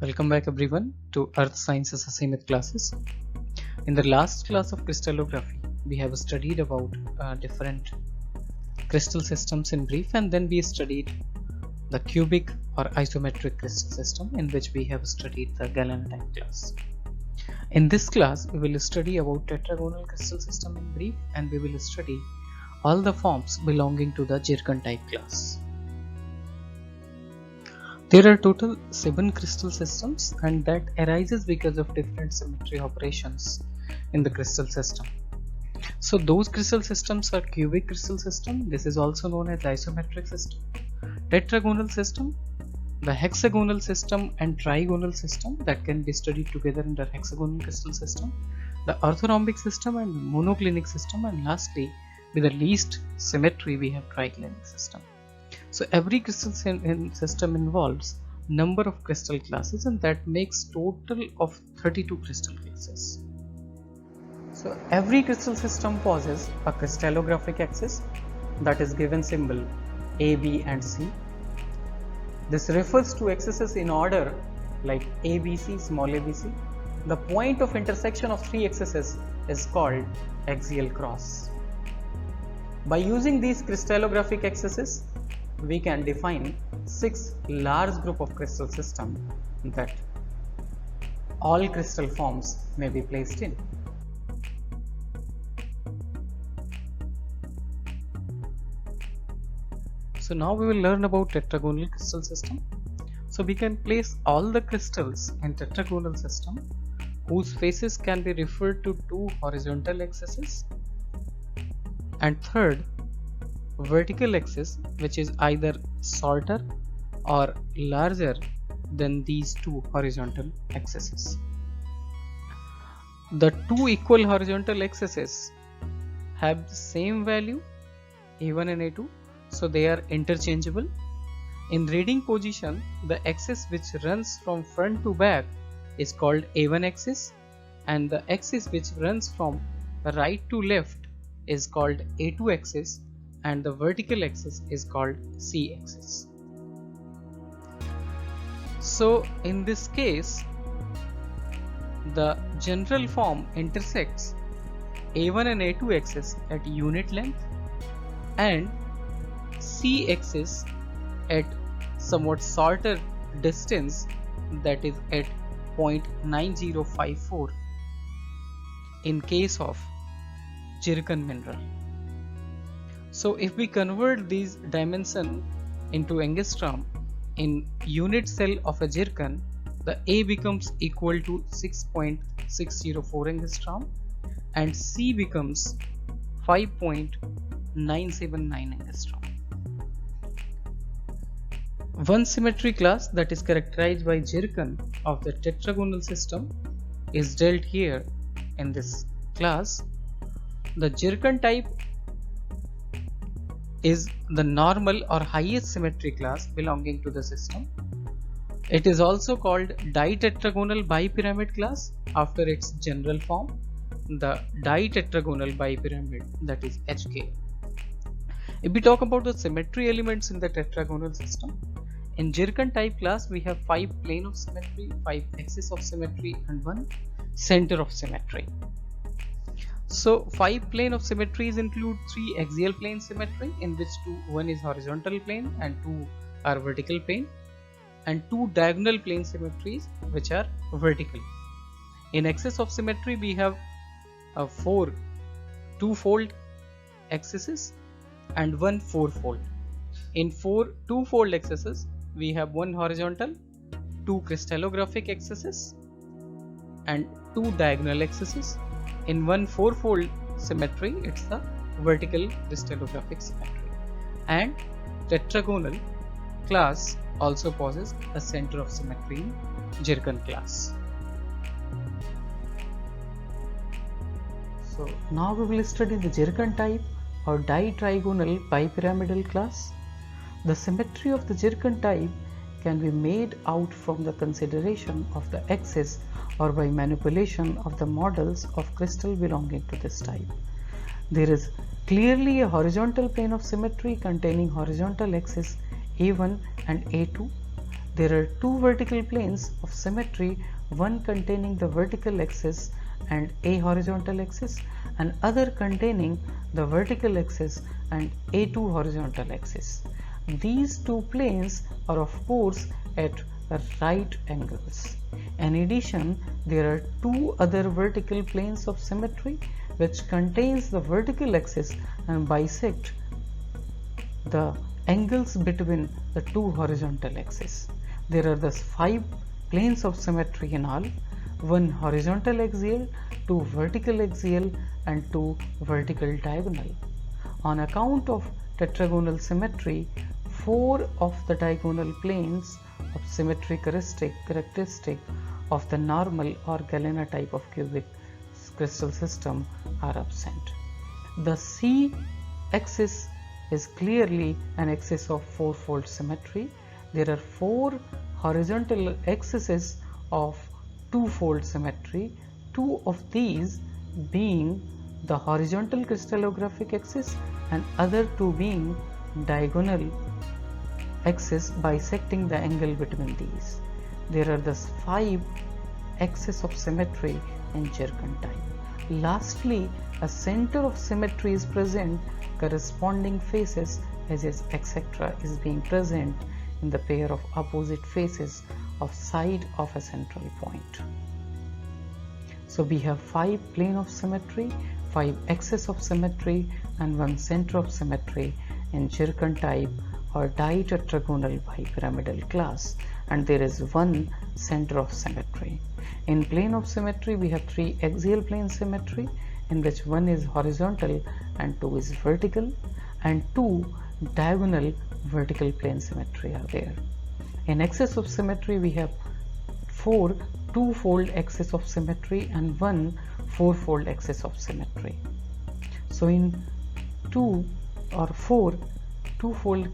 Welcome back everyone to Earth Sciences Assignment classes. In the last class of crystallography, we have studied about different crystal systems in brief, and then we studied the cubic or isometric crystal system, in which we have studied the Galen type class. In this class, we will study about tetragonal crystal system in brief, and we will study all the forms belonging to the Zircon type class. There are total 7 crystal systems, and that arises because of different symmetry operations in the crystal system. So those crystal systems are cubic crystal system, this is also known as isometric system, tetragonal system, the hexagonal system and trigonal system that can be studied together in the hexagonal crystal system, the orthorhombic system and the monoclinic system, and lastly with the least symmetry we have triclinic system. So every crystal system involves number of crystal classes, and that makes total of 32 crystal classes. So every crystal system possesses a crystallographic axis that is given symbol A, B and C. This refers to axes in order like ABC, small abc. The point of intersection of three axes is called axial cross. By using these crystallographic axes, we can define 6 large group of crystal system that all crystal forms may be placed in. So now we will learn about tetragonal crystal system. So we can place all the crystals in tetragonal system whose faces can be referred to two horizontal axes, and third vertical axis which is either shorter or larger than these two horizontal axes. The two equal horizontal axes have the same value A1 and A2, so they are interchangeable. In reading position, the axis which runs from front to back is called A1 axis, and the axis which runs from right to left is called A2 axis, and the vertical axis is called C axis. So in this case, the general form intersects A1 and A2 axis at unit length and C axis at somewhat shorter distance, that is at 0.9054 in case of zircon mineral. So if we convert these dimension into angstrom in unit cell of a zircon, the A becomes equal to 6.604 angstrom and C becomes 5.979 angstrom. One symmetry class that is characterized by zircon of the tetragonal system is dealt here in this class. The zircon type is the normal or highest symmetry class belonging to the system. It is also called ditetragonal bipyramid class after its general form, the ditetragonal bipyramid, that is HK. If we talk about the symmetry elements in the tetragonal system, in zircon type class we have 5 plane of symmetry, 5 axis of symmetry and 1 center of symmetry. So 5 plane of symmetries include 3 axial plane symmetry, in which one is horizontal plane and 2 are vertical plane, and 2 diagonal plane symmetries which are vertical. In axis of symmetry we have 4 two-fold axes and 1 four-fold. In 4 two-fold axes we have 1 horizontal, 2 crystallographic axes and 2 diagonal axes. In 1 four-fold symmetry, it's the vertical crystallographic symmetry. And tetragonal class also possesses a center of symmetry in zircon class. So now we will study the zircon type or ditrigonal bipyramidal class. The symmetry of the zircon type can be made out from the consideration of the axis or by manipulation of the models of crystal belonging to this type. There is clearly a horizontal plane of symmetry containing horizontal axis A1 and A2. there are two vertical planes of symmetry, one containing the vertical axis and a horizontal axis, and other containing the vertical axis and a2 horizontal axis. These two planes are of course at right angles. In addition, there are two other vertical planes of symmetry which contains the vertical axis and bisect the angles between the two horizontal axes. There are thus 5 planes of symmetry in all: 1 horizontal axial, 2 vertical axial, and 2 vertical diagonal. On account of tetragonal symmetry, 4 of the diagonal planes of symmetry characteristic of the normal or Galena type of cubic crystal system are absent. The C axis is clearly an axis of fourfold symmetry. There are 4 horizontal axes of twofold symmetry, 2 of these being the horizontal crystallographic axis and other 2 being diagonal axis bisecting the angle between these. There are thus 5 axes of symmetry in Zircon type. Lastly, a center of symmetry is present, corresponding faces etc. is being present in the pair of opposite faces of side of a central point. So we have 5 plane of symmetry, 5 axes of symmetry, and 1 center of symmetry in Zircon type or ditetragonal bipyramidal class, and there is 1 center of symmetry. In plane of symmetry, we have 3 axial plane symmetry, in which 1 is horizontal and 2 is vertical, and 2 diagonal vertical plane symmetry are there. In axis of symmetry, we have 4 two-fold axis of symmetry and 1 four-fold axis of symmetry. So in 2 or 4 two-fold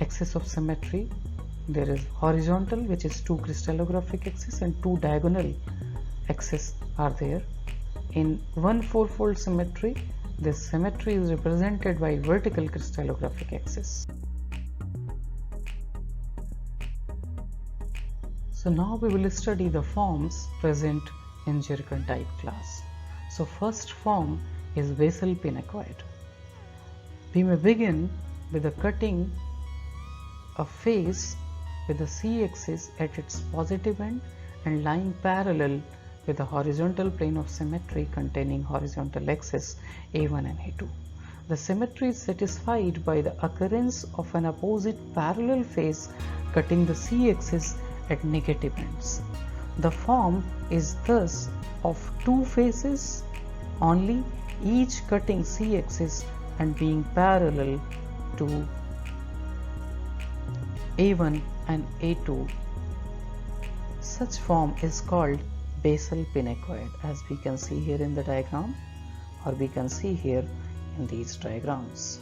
axis of symmetry, there is horizontal, which is 2 crystallographic axis, and 2 diagonal axes are there. In 1 fourfold symmetry, this symmetry is represented by vertical crystallographic axis. So now we will study the forms present in Zircon type class. So first form is basal pinacoid. We may begin with the cutting a face with the C-axis at its positive end and lying parallel with the horizontal plane of symmetry containing horizontal axis A1 and A2. The symmetry is satisfied by the occurrence of an opposite parallel face cutting the C-axis at negative ends. The form is thus of 2 faces only, each cutting C-axis and being parallel to A1 and A2. Such form is called basal pinacoid, as we can see here in the diagram, or we can see here in these diagrams.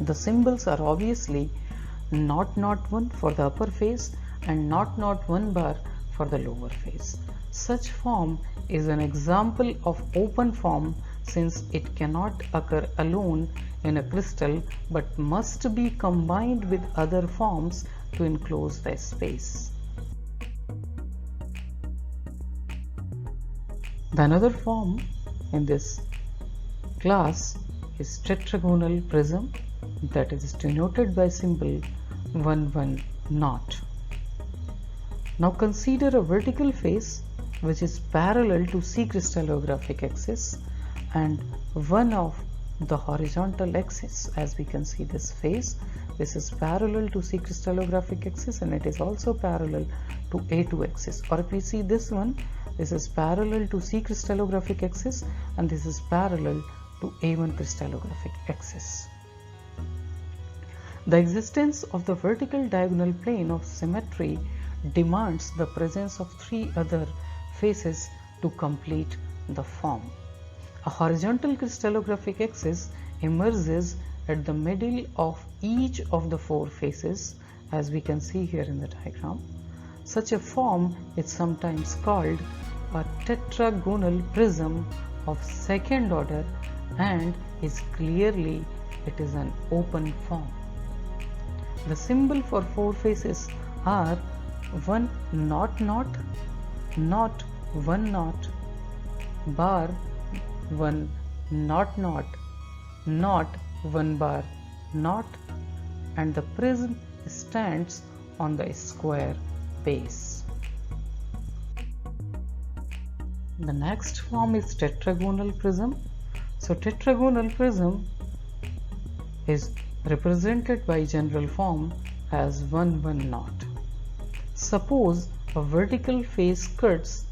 The symbols are obviously 001 for the upper face and 001 bar for the lower face. Such form is an example of open form, since it cannot occur alone in a crystal but must be combined with other forms to enclose the space. The another form in this class is tetragonal prism, that is denoted by symbol 11 naught. Now consider a vertical face which is parallel to C crystallographic axis and one of the horizontal axis. As we can see, this face, this is parallel to C crystallographic axis and it is also parallel to A2 axis. Or if we see this one, this is parallel to C crystallographic axis and this is parallel to A1 crystallographic axis. The existence of the vertical diagonal plane of symmetry demands the presence of 3 other faces to complete the form. A horizontal crystallographic axis emerges at the middle of each of the 4 faces, as we can see here in the diagram. Such a form is sometimes called a tetragonal prism of second order and is clearly it is an open form. The symbol for four faces are 1 naught naught, naught 1 naught, bar 1 naught naught, naught 1 bar naught, and the prism stands on the square base. The next form is tetragonal prism. So tetragonal prism is represented by general form as 1 1 naught. Suppose a vertical face cuts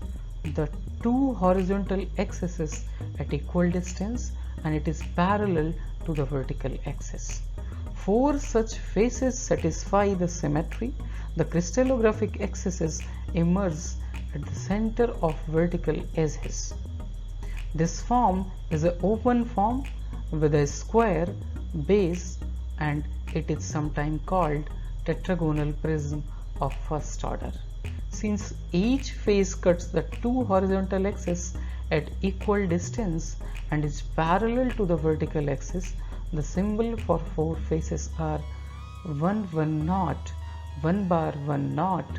the two horizontal axes at equal distance and it is parallel to the vertical axis. Four such faces satisfy the symmetry. The crystallographic axes emerge at the center of vertical edges. This form is an open form with a square base and it is sometimes called tetragonal prism of first order. Since each face cuts the two horizontal axes at equal distance and is parallel to the vertical axis, the symbol for four faces are 1 1 naught, 1 bar 1 naught,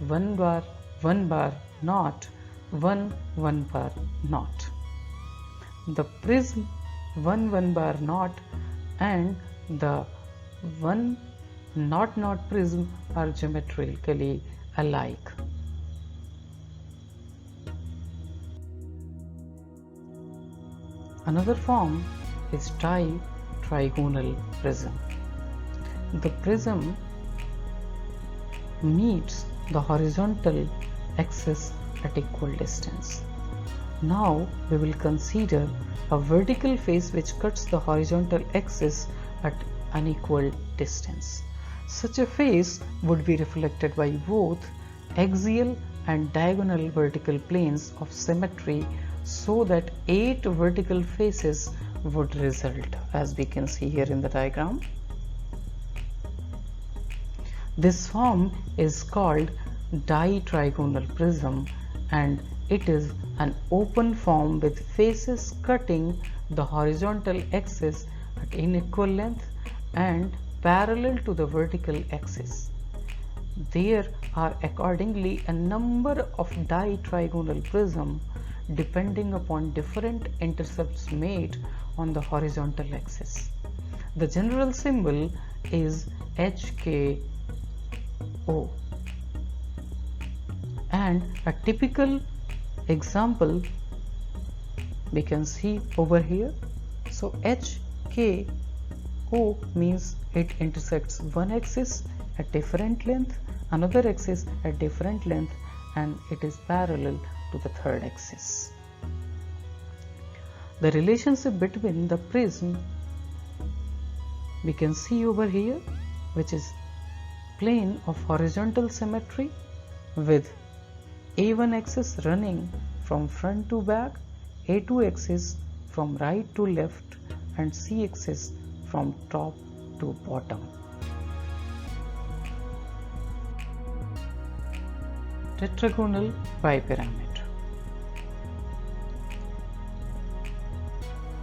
1 bar 1 bar naught, 1 1 bar naught. The prism 1 1 bar naught and the 1 naught naught prism are geometrically alike. Another form is trigonal prism. The prism meets the horizontal axis at equal distance. Now we will consider a vertical face which cuts the horizontal axis at unequal distance. Such a face would be reflected by both axial and diagonal vertical planes of symmetry, so that 8 vertical faces would result, as we can see here in the diagram. This form is called ditrigonal prism and it is an open form with faces cutting the horizontal axis at unequal length and parallel to the vertical axis. There are accordingly a number of ditrigonal prism depending upon different intercepts made on the horizontal axis. The general symbol is HKO, and a typical example we can see over here. So HKO means it intersects one axis at different length, another axis at different length, and it is parallel to the third axis. The relationship between the prism we can see over here, which is plane of horizontal symmetry with A1 axis running from front to back, A2 axis from right to left, and C axis from top to bottom. Tetragonal bipyramid.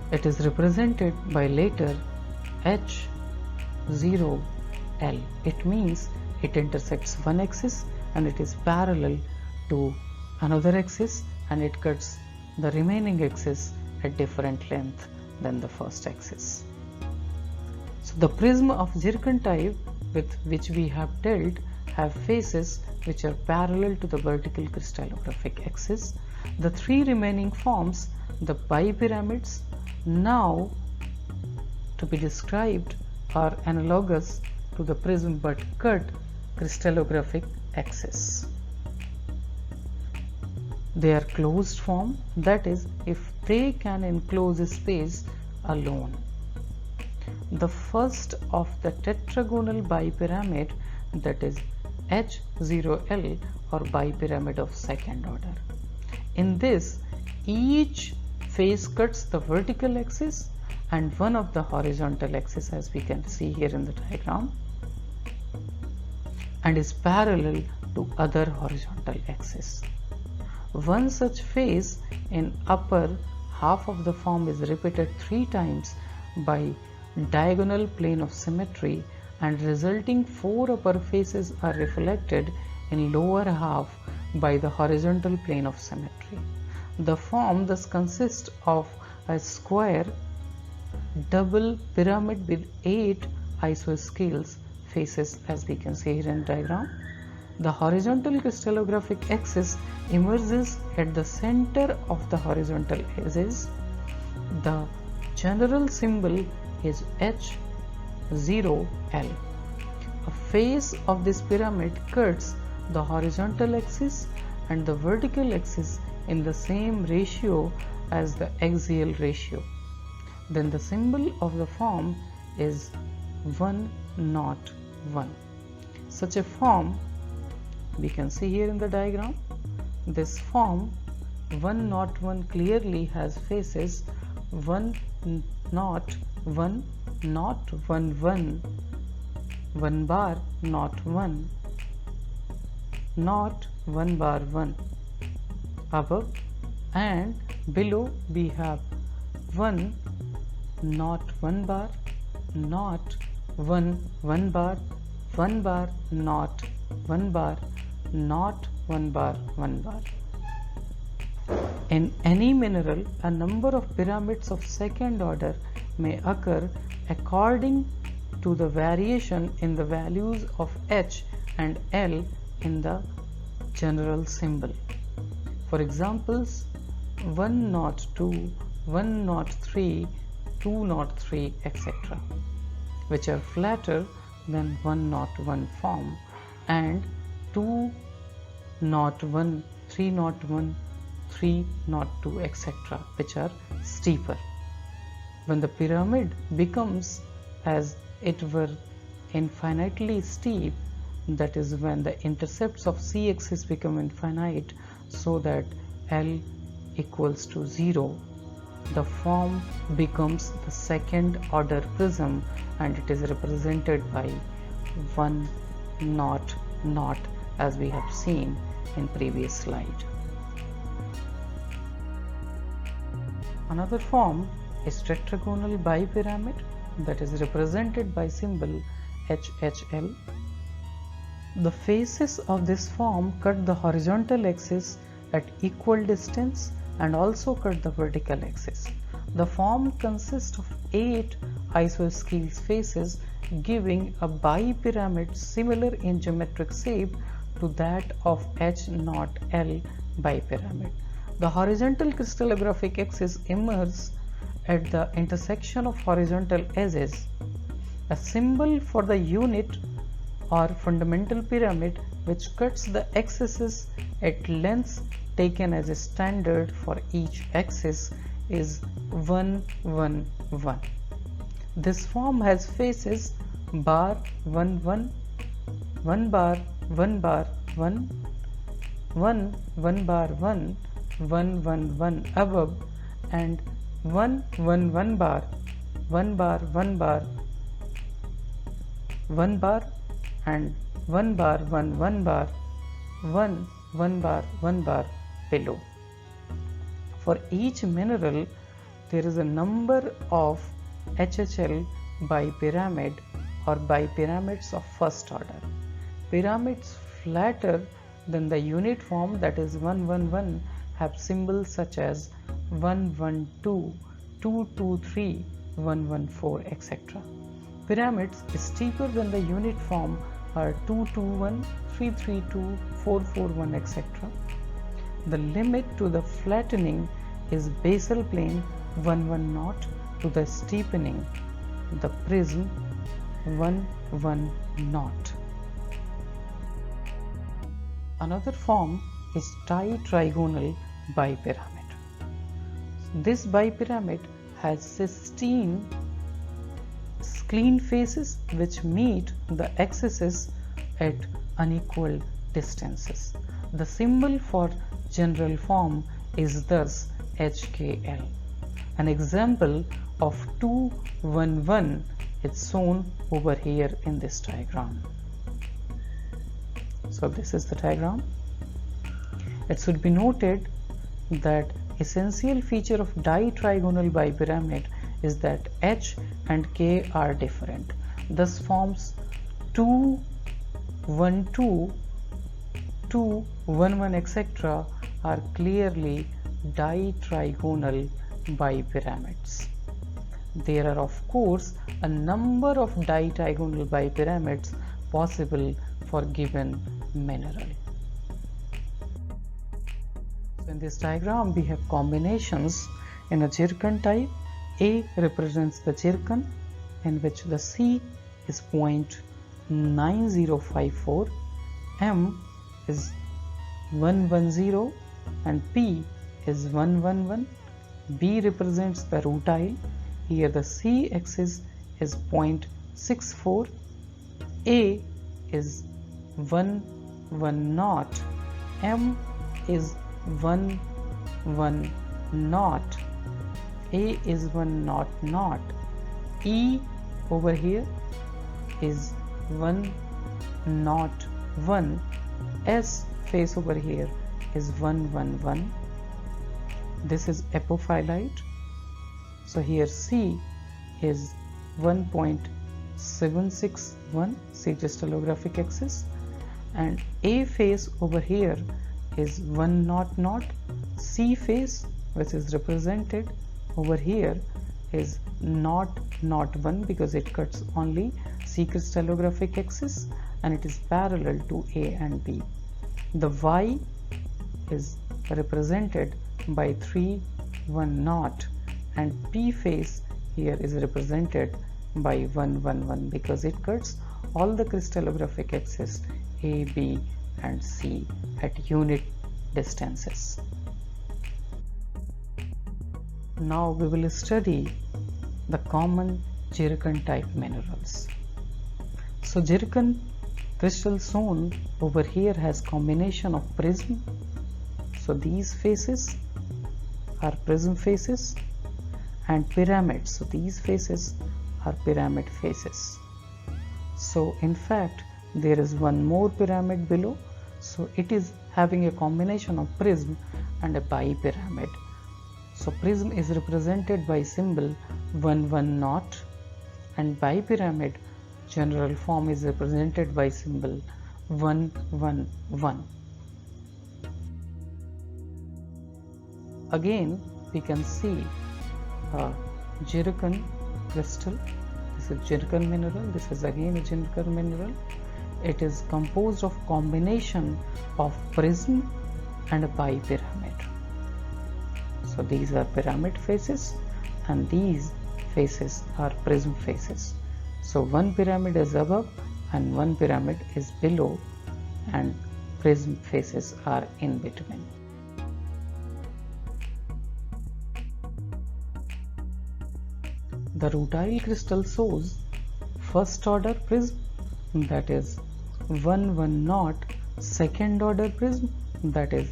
It is represented by letter H0L. It means it intersects one axis and it is parallel to another axis and it cuts the remaining axis at different length than the first axis. So the prism of zircon type with which we have dealt have faces which are parallel to the vertical crystallographic axis. The three remaining forms, the bipyramids, now to be described, are analogous to the prism but cut crystallographic axis. They are closed form, that is, if they can enclose a space alone. The first of the tetragonal bipyramid, that is H0L, or bipyramid of second order. In this, each face cuts the vertical axis and one of the horizontal axis, as we can see here in the diagram, and is parallel to other horizontal axis. One such face in upper half of the form is repeated 3 times by diagonal plane of symmetry and resulting 4 upper faces are reflected in lower half by the horizontal plane of symmetry. The form thus consists of a square double pyramid with 8 isosceles faces, as we can see here in the diagram. The horizontal crystallographic axis emerges at the center of the horizontal edges. The general symbol is H0L. A face of this pyramid cuts the horizontal axis and the vertical axis in the same ratio as the axial ratio. Then the symbol of the form is 101. Such a form we can see here in the diagram. This form 101 clearly has faces 101, not 11, 1 bar, not 1, not 1 bar 1. Above and below we have 1, not 1 bar, not 1, 1 bar, 1 bar, not 1 bar, not 1 bar, 1 bar. In any mineral, a number of pyramids of second order may occur according to the variation in the values of H and L in the general symbol. For examples, 102, 103, 203, etc., which are flatter than 101 form, and 201, 301, 302, etc., which are steeper. When the pyramid becomes as it were infinitely steep, that is when the intercepts of c-axis become infinite, so that L equals to 0, the form becomes the second order prism, and it is represented by 1 not not, as we have seen in previous slide. Another form is tetragonal bipyramid, that is represented by symbol HHL. The faces of this form cut the horizontal axis at equal distance and also cut the vertical axis. The form consists of 8 isosceles faces, giving a bipyramid similar in geometric shape to that of H0L bipyramid. The horizontal crystallographic axis emerges at the intersection of horizontal edges. A symbol for the unit or fundamental pyramid which cuts the axes at lengths taken as a standard for each axis is 111. This form has faces bar 11, 1 bar 1 bar 1, 1 1 bar 1, 1 1 1 above, and 1 1 1 bar 1 bar 1 bar 1 bar, and 1 bar 1 1 bar 1 1 bar 1 bar below. For each mineral there is a number of HHL bipyramid or bipyramids of first order. Pyramids flatter than the unit form, that is 111, have symbols such as 112, 223, 114, etc. Pyramids steeper than the unit form are 221, 332, 441, etc. The limit to the flattening is basal plane 110 to the steepening, the prism 110. Another form is trigonal bipyramid. This bipyramid has 16 clean faces which meet the axes at unequal distances. The symbol for general form is thus HKL. An example of 211 is shown over here in this diagram. So this is the diagram. It should be noted that essential feature of ditrigonal bipyramid is that H and K are different. Thus forms 2, 1, 2, 2, 1, 1, etc. are clearly ditrigonal bipyramids. There are of course a number of ditrigonal bipyramids possible for given mineral. So in this diagram we have combinations in a zircon type. A represents the zircon in which the C is 0.9054, M is 110 and P is 111. B represents the rutile. Here the C axis is 0.64, A is 110, M is 110, A is 100, E over here is 101, S face over here is 111. This is apophyllite. So here C is 1.761, C crystallographic axis, and A face over here is 100, C face, which is represented over here, is 001 because it cuts only C crystallographic axis and it is parallel to A and B. The Y is represented by 310 and P face here is represented by 111 because it cuts all the crystallographic axis A, B and C at unit distances. Now we will study the common zircon type minerals. So zircon crystal shown over here has combination of prism. So these faces are prism faces, and pyramids. So these faces are pyramid faces. So in fact there is one more pyramid below. So it is having a combination of prism and a bipyramid. So prism is represented by symbol 110 and bipyramid general form is represented by symbol 111. Again we can see a zircon crystal. This is zircon mineral. This is again a zircon mineral. It is composed of combination of prism and a bipyramid. So these are pyramid faces and these faces are prism faces. So one pyramid is above and one pyramid is below and prism faces are in between. The rutile crystal shows first order prism, that is 110, second order prism, that is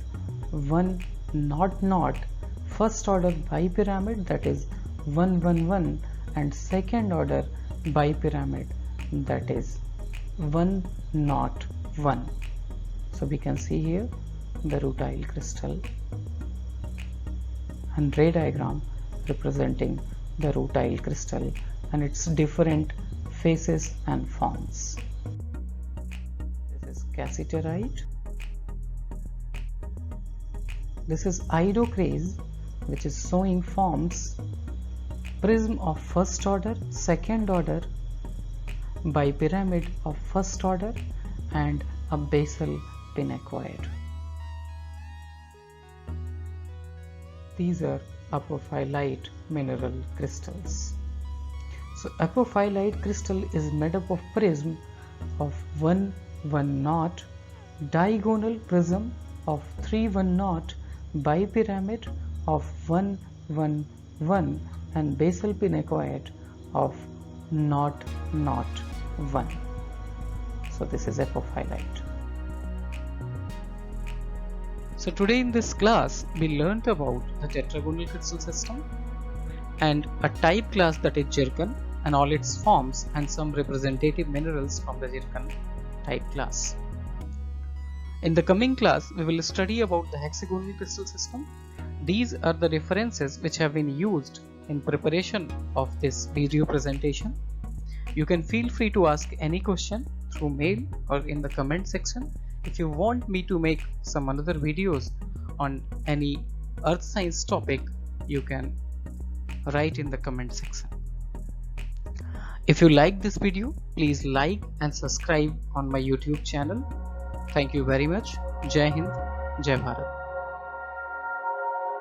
100, first order bipyramid, that is 111, and second order bipyramid, that is 101. So we can see here the rutile crystal and ray diagram representing the rutile crystal and its different faces and forms. This is cassiterite. This is iodoclase, which is showing forms prism of first order, second order, bipyramid of first order and a basal pinacoid. These are apophyllite mineral crystals. So apophyllite crystal is made up of prism of 110, diagonal prism of 310, bipyramid of 111 and basal pinacoid of 001. So this is apophyllite. So today in this class we learnt about the tetragonal crystal system and a type class, that is zircon, and all its forms and some representative minerals from the zircon type class. In the coming class we will study about the hexagonal crystal system. These are the references which have been used in preparation of this video presentation. You can feel free to ask any question through mail or in the comment section. If you want me to make some another videos on any earth science topic, you can write in the comment section. If you like this video, please like and subscribe on my YouTube channel. Thank you very much. Jai Hind, Jai Bharat.